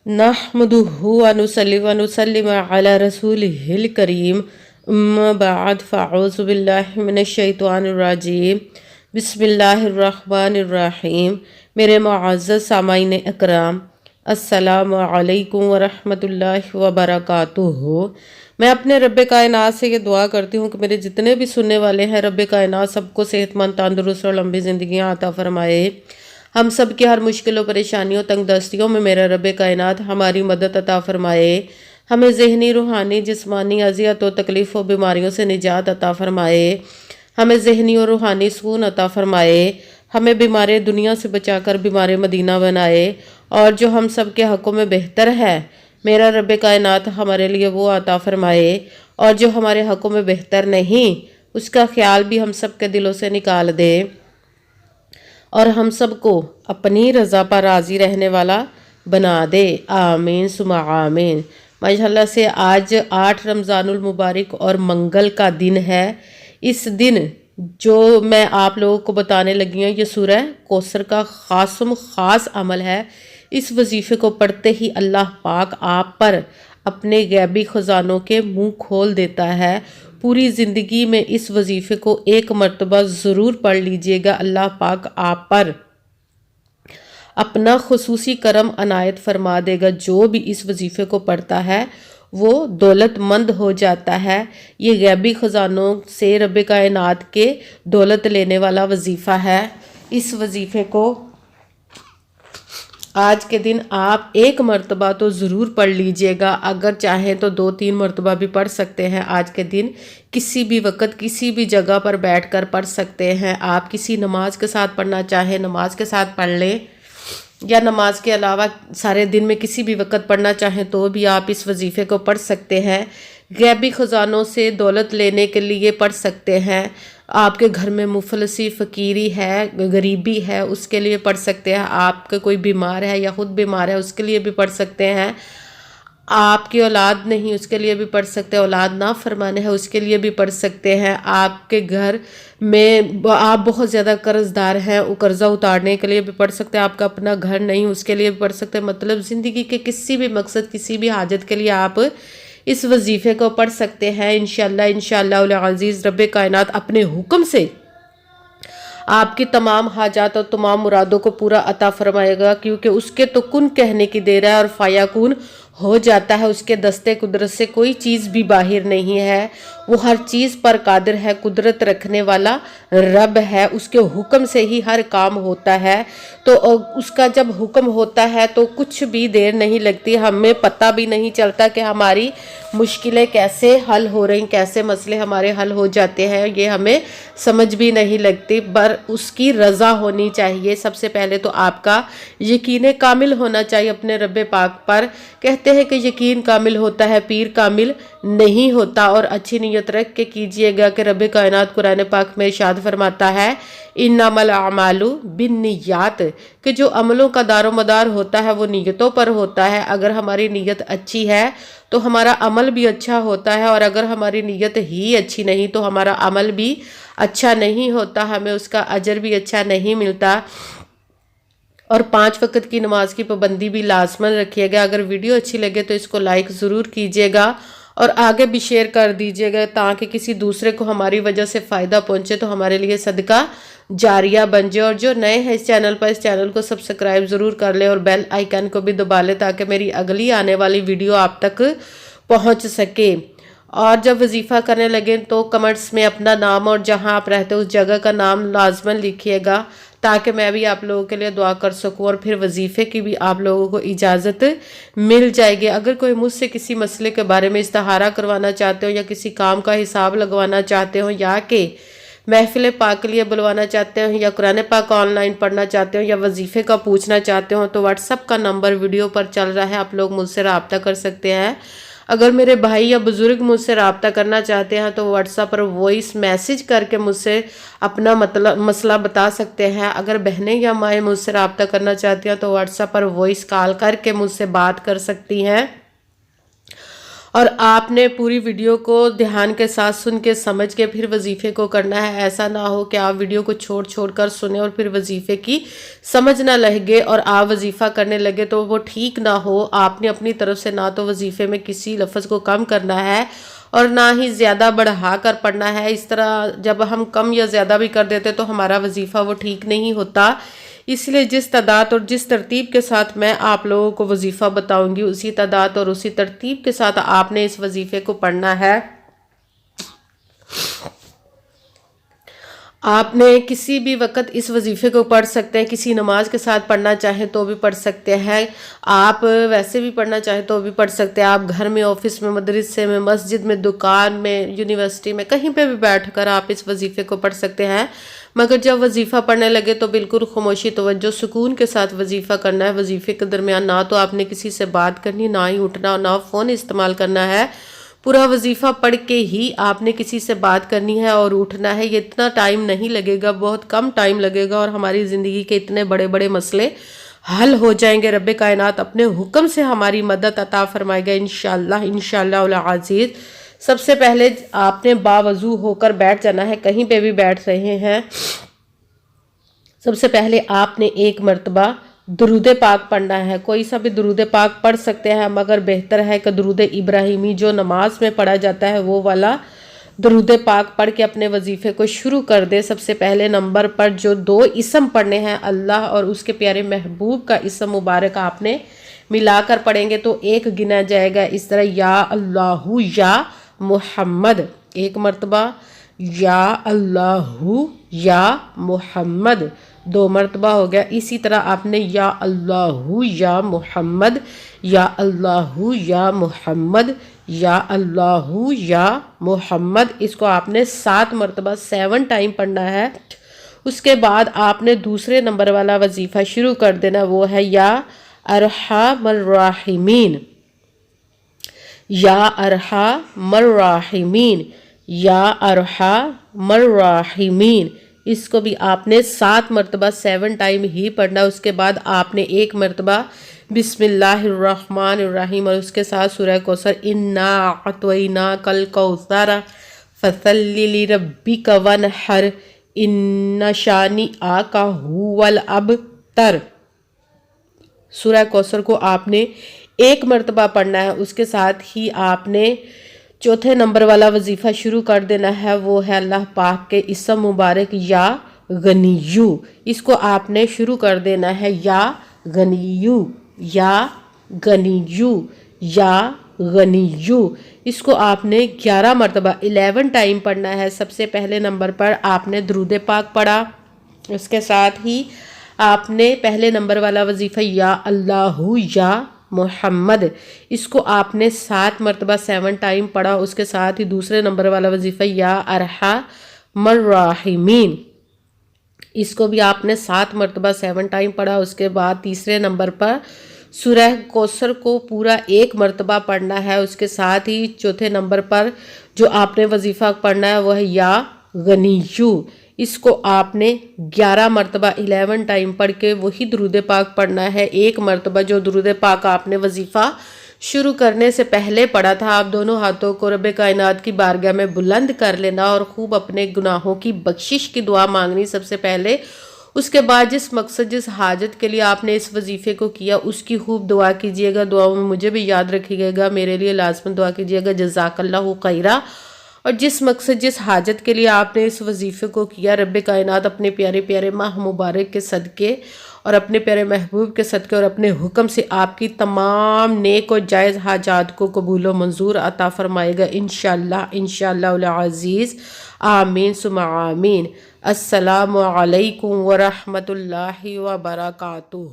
नहमदुहु व नुसल्ली व नुसल्लिम अला रसूलिहिल करीम अम्मा बाद फ़अऊज़ु बिल्लाहि मिनश शैतानिर रजीम बिस्मिल्लाहिर रहमानिर रहीम। मेरे मुअज़्ज़ज़ सामाईन इकराम, अस्सलामु अलैकुम व रहमतुल्लाहि व बरकातुहू। मैं अपने रब्बे कायनात से ये दुआ करती हूँ कि मेरे जितने भी सुनने वाले हैं, रब्बे कायनात सबको सेहतमंद, तंदुरुस्त और लंबी ज़िंदगियाँ अता फरमाए। हम सब की हर मुश्किलों, परेशानियों, तंग दस्तियों में मेरा रब्बे कायनात हमारी मदद अता फरमाए। हमें ज़हनी, रूहानी, जिस्मानी अज़ियत और तकलीफ़ और बीमारियों से निजात अता फरमाए। हमें ज़हनी और रूहानी सुकून अता फरमाए। हमें बीमार दुनिया से बचाकर बीमार मदीना बनाए। और जो हम सब के हक़ों में बेहतर है, मेरा रब्बे कायनात हमारे लिए वो अता फरमाए। और जो हमारे हक़ों में बेहतर नहीं, उसका ख्याल भी हम सब के दिलों से निकाल दे और हम सबको अपनी रज़ा पर राज़ी रहने वाला बना दे। आमीन सुमा आमीन। माशाल्लाह से आज 8 रमज़ानुल मुबारक और मंगल का दिन है। इस दिन जो मैं आप लोगों को बताने लगी हूँ, ये सूरह कौसर का ख़ास अमल है। इस वजीफ़े को पढ़ते ही अल्लाह पाक आप पर अपने गैबी ख़जानों के मुंह खोल देता है। पूरी ज़िंदगी में इस वजीफ़े को एक मरतबा ज़रूर पढ़ लीजिएगा। अल्लाह पाक आप पर अपना खुसूसी करम अनायत फरमा देगा। जो भी इस वजीफ़े को पढ़ता है वो दौलतमंद हो जाता है। ये गैबी ख़जानों से रब्बे कायनात के दौलत लेने वाला वजीफ़ा है। इस वजीफ़े को आज के दिन आप एक मरतबा तो ज़रूर पढ़ लीजिएगा। अगर चाहें तो 2-3 मरतबा भी पढ़ सकते हैं। आज के दिन किसी भी वक़्त किसी भी जगह पर बैठकर पढ़ सकते हैं। आप किसी नमाज के साथ पढ़ना चाहें, नमाज के साथ पढ़ लें, या नमाज के अलावा सारे दिन में किसी भी वक़्त पढ़ना चाहें तो भी आप इस वजीफ़े को पढ़ सकते हैं। गैबी ख़जानों से दौलत लेने के लिए पढ़ सकते हैं। आपके घर में मुफलसी, फ़कीरी है, गरीबी है, उसके लिए पढ़ सकते हैं। आपके कोई बीमार है या ख़ुद बीमार है, उसके लिए भी पढ़ सकते हैं। आपकी औलाद नहीं, उसके लिए भी पढ़ सकते हैं। औलाद ना फरमाने है, उसके लिए भी पढ़ सकते हैं। आपके घर में आप बहुत ज़्यादा कर्ज़दार हैं, वो कर्ज़ा उतारने के लिए भी पढ़ सकते हैं। आपका अपना घर नहीं, उसके लिए भी पढ़ सकते हैं। मतलब ज़िंदगी के किसी भी मकसद, किसी भी हाजत के लिए आप इस वजीफ़े को पढ़ सकते हैं। इंशाअल्लाह अज़ीज़ रब्बे कायनात अपने हुक्म से आपकी तमाम हाजात और तमाम मुरादों को पूरा अता फरमाएगा, क्योंकि उसके तो कुन कहने की देर है और फ़ायाकुन हो जाता है। उसके दस्ते कुदरत से कोई चीज़ भी बाहर नहीं है। वो हर चीज़ पर कादिर है, कुदरत रखने वाला रब है। उसके हुक्म से ही हर काम होता है। तो उसका जब हुक्म होता है तो कुछ भी देर नहीं लगती। हमें पता भी नहीं चलता कि हमारी मुश्किलें कैसे हल हो रही, कैसे मसले हमारे हल हो जाते हैं, ये हमें समझ भी नहीं लगती। पर उसकी रज़ा होनी चाहिए। सबसे पहले तो आपका यकीन कामिल होना चाहिए अपने रब्बे पाक पर। कहते हैं कि यकीन कामिल होता है, पीर कामिल नहीं होता। और अच्छी नीयत रख के कीजिएगा कि रब्बे कायनात कुरान पाक में इरशाद फरमाता है, इन्नमल अमालु बिन्नियात, कि जो अमलों का दारोमदार होता है वो नीयतों पर होता है। अगर हमारी नीयत अच्छी है तो हमारा अमल भी अच्छा होता है, और अगर हमारी नीयत ही अच्छी नहीं तो हमारा अमल भी अच्छा नहीं होता, हमें उसका अजर भी अच्छा नहीं मिलता। और 5 वक़्त की नमाज की पाबंदी भी लाजमन रखिएगा। अगर वीडियो अच्छी लगे तो इसको लाइक ज़रूर कीजिएगा और आगे भी शेयर कर दीजिएगा, ताकि किसी दूसरे को हमारी वजह से फ़ायदा पहुंचे, तो हमारे लिए सदका जारिया बन जाए। और जो नए हैं इस चैनल पर, इस चैनल को सब्सक्राइब ज़रूर कर ले और बेल आइकन को भी दबा ले, ताकि मेरी अगली आने वाली वीडियो आप तक पहुँच सके। और जब वजीफ़ा करने लगे तो कमेंट्स में अपना नाम और जहां आप रहते हो उस जगह का नाम लाजमन लिखिएगा, ताकि मैं भी आप लोगों के लिए दुआ कर सकूं और फिर वजीफ़े की भी आप लोगों को इजाज़त मिल जाएगी। अगर कोई मुझसे किसी मसले के बारे में इस्तिहारा करवाना चाहते हो, या किसी काम का हिसाब लगवाना चाहते हो, या कि महफिल पाक के लिए बुलवाना चाहते हो, या कुरान पाक ऑनलाइन पढ़ना चाहते हो, या वजीफ़े का पूछना चाहते हो, तो व्हाट्सअप का नंबर वीडियो पर चल रहा है, आप लोग मुझसे रब्ता कर सकते हैं। अगर मेरे भाई या बुज़ुर्ग मुझसे रब्ता करना चाहते हैं तो व्हाट्सएप पर वॉइस मैसेज करके मुझसे अपना मसला बता सकते हैं। अगर बहनें या माएँ मुझसे रब्ता करना चाहती हैं तो व्हाट्सएप पर वॉइस कॉल करके मुझसे बात कर सकती हैं। اور آپ نے پوری ویڈیو کو دھیان کے ساتھ سن کے سمجھ کے پھر وظیفے کو کرنا ہے۔ ایسا نہ ہو کہ آپ ویڈیو کو چھوڑ کر سنیں اور پھر وظیفے کی سمجھ نہ لگے اور آپ وظیفہ کرنے لگے تو وہ ٹھیک نہ ہو۔ آپ نے اپنی طرف سے نہ تو وظیفے میں کسی لفظ کو کم کرنا ہے اور نہ ہی زیادہ بڑھا کر پڑھنا ہے۔ اس طرح جب ہم کم یا زیادہ بھی کر دیتے تو ہمارا وظیفہ وہ ٹھیک نہیں ہوتا۔ اس لیے جس تعداد اور جس ترتیب کے ساتھ میں آپ لوگوں کو وظیفہ بتاؤں گی اسی تعداد اور اسی ترتیب کے ساتھ آپ نے اس وظیفے کو پڑھنا ہے۔ آپ نے کسی بھی وقت اس وظیفے کو پڑھ سکتے ہیں، کسی نماز کے ساتھ پڑھنا چاہیں تو بھی پڑھ سکتے ہیں، آپ ویسے بھی پڑھنا چاہیں تو بھی پڑھ سکتے ہیں، آپ گھر میں، آفس میں، مدرسے میں، مسجد میں، دکان میں، یونیورسٹی میں، کہیں پہ بھی بیٹھ کر آپ اس وظیفے کو پڑھ سکتے ہیں۔ مگر جب وظیفہ پڑھنے لگے تو بالکل خاموشی، توجہ، سکون کے ساتھ وظیفہ کرنا ہے۔ وظیفے کے درمیان نہ تو آپ نے کسی سے بات کرنی، نہ ہی اٹھنا، نہ فون استعمال کرنا ہے۔ پورا وظیفہ پڑھ کے ہی آپ نے کسی سے بات کرنی ہے اور اٹھنا ہے۔ یہ اتنا ٹائم نہیں لگے گا، بہت کم ٹائم لگے گا اور ہماری زندگی کے اتنے بڑے بڑے مسئلے حل ہو جائیں گے۔ رب کائنات اپنے حکم سے ہماری مدد عطا فرمائے گا انشاءاللہ انشاءاللہ العزیز۔ سب سے پہلے آپ نے باوضو ہو کر بیٹھ جانا ہے، کہیں پہ بھی بیٹھ رہے ہیں۔ سب سے پہلے آپ نے ایک مرتبہ درود پاک پڑھنا ہے۔ کوئی سا بھی درود پاک پڑھ سکتے ہیں، مگر بہتر ہے کہ درود ابراہیمی جو نماز میں پڑھا جاتا ہے وہ والا درود پاک پڑھ کے اپنے وظیفے کو شروع کر دے۔ سب سے پہلے نمبر پر جو 2 اسم پڑھنے ہیں، اللہ اور اس کے پیارے محبوب کا اسم مبارک آپ نے ملا کر پڑھیں گے تو 1 گنا جائے گا۔ اس طرح یا اللہ یا محمد، ایک مرتبہ، یا اللہ یا محمد 2 مرتبہ ہو گیا۔ اسی طرح آپ نے یا اللہ یا محمد، یا اللہ یا محمد، یا اللہ یا محمد، اس کو آپ نے 7 مرتبہ 7 ٹائم پڑھنا ہے۔ اس کے بعد آپ نے دوسرے نمبر والا وظیفہ شروع کر دینا، وہ ہے یا ارحم الراحمین، یا ارحم الراحمین، یا ارحم الراحمین، اس کو بھی آپ نے 7 مرتبہ 7 ٹائم ہی پڑھنا۔ اس کے بعد آپ نے 1 مرتبہ بسم اللہ الرحمن الرحیم اور اس کے ساتھ سورہ کوثر، انا اعطیناک الکوثر فصلی لربک وانحر ان شانئک ھو الابتر، سورہ کوثر کو آپ نے 1 مرتبہ پڑھنا ہے۔ اس کے ساتھ ہی آپ نے چوتھے نمبر والا وظیفہ شروع کر دینا ہے، وہ ہے اللہ پاک کے اسم مبارک یا غنیو، اس کو آپ نے شروع کر دینا ہے، یا غنیو، یا غنیو، یا غنیو، اس کو آپ نے 11 مرتبہ 11 ٹائم پڑھنا ہے۔ سب سے پہلے نمبر پر آپ نے درود پاک پڑھا، اس کے ساتھ ہی آپ نے پہلے نمبر والا وظیفہ یا اللہ یا محمد، اس کو آپ نے 7 مرتبہ 7 ٹائم پڑھا۔ اس کے ساتھ ہی دوسرے نمبر والا وظیفہ یا ارحم الراحمین، اس کو بھی آپ نے 7 مرتبہ 7 ٹائم پڑھا۔ اس کے بعد تیسرے نمبر پر سورہ کوثر کو پورا 1 مرتبہ پڑھنا ہے۔ اس کے ساتھ ہی چوتھے نمبر پر جو آپ نے وظیفہ پڑھنا ہے وہ ہے یا غنیو، اس کو آپ نے 11 مرتبہ 11 ٹائم پڑھ کے وہی درود پاک پڑھنا ہے۔ 1 مرتبہ جو درود پاک آپ نے وظیفہ شروع کرنے سے پہلے پڑھا تھا، آپ دونوں ہاتھوں کو رب کائنات کی بارگاہ میں بلند کر لینا اور خوب اپنے گناہوں کی بخشش کی دعا مانگنی سب سے پہلے۔ اس کے بعد جس مقصد جس حاجت کے لیے آپ نے اس وظیفے کو کیا اس کی خوب دعا کیجئے گا، دعاؤں میں مجھے بھی یاد رکھیے گا، میرے لیے لازماً دعا کیجئے گا، جزاک اللہ خیرہ۔ اور جس مقصد جس حاجت کے لیے آپ نے اس وظیفے کو کیا، رب کائنات اپنے پیارے پیارے ماہ مبارک کے صدقے اور اپنے پیارے محبوب کے صدقے اور اپنے حکم سے آپ کی تمام نیک و جائز حاجات کو قبول و منظور عطا فرمائے گا انشاءاللہ انشاءاللہ العزیز، آمین ثم آمین۔ السلام علیکم ورحمۃ اللہ وبرکاتہ۔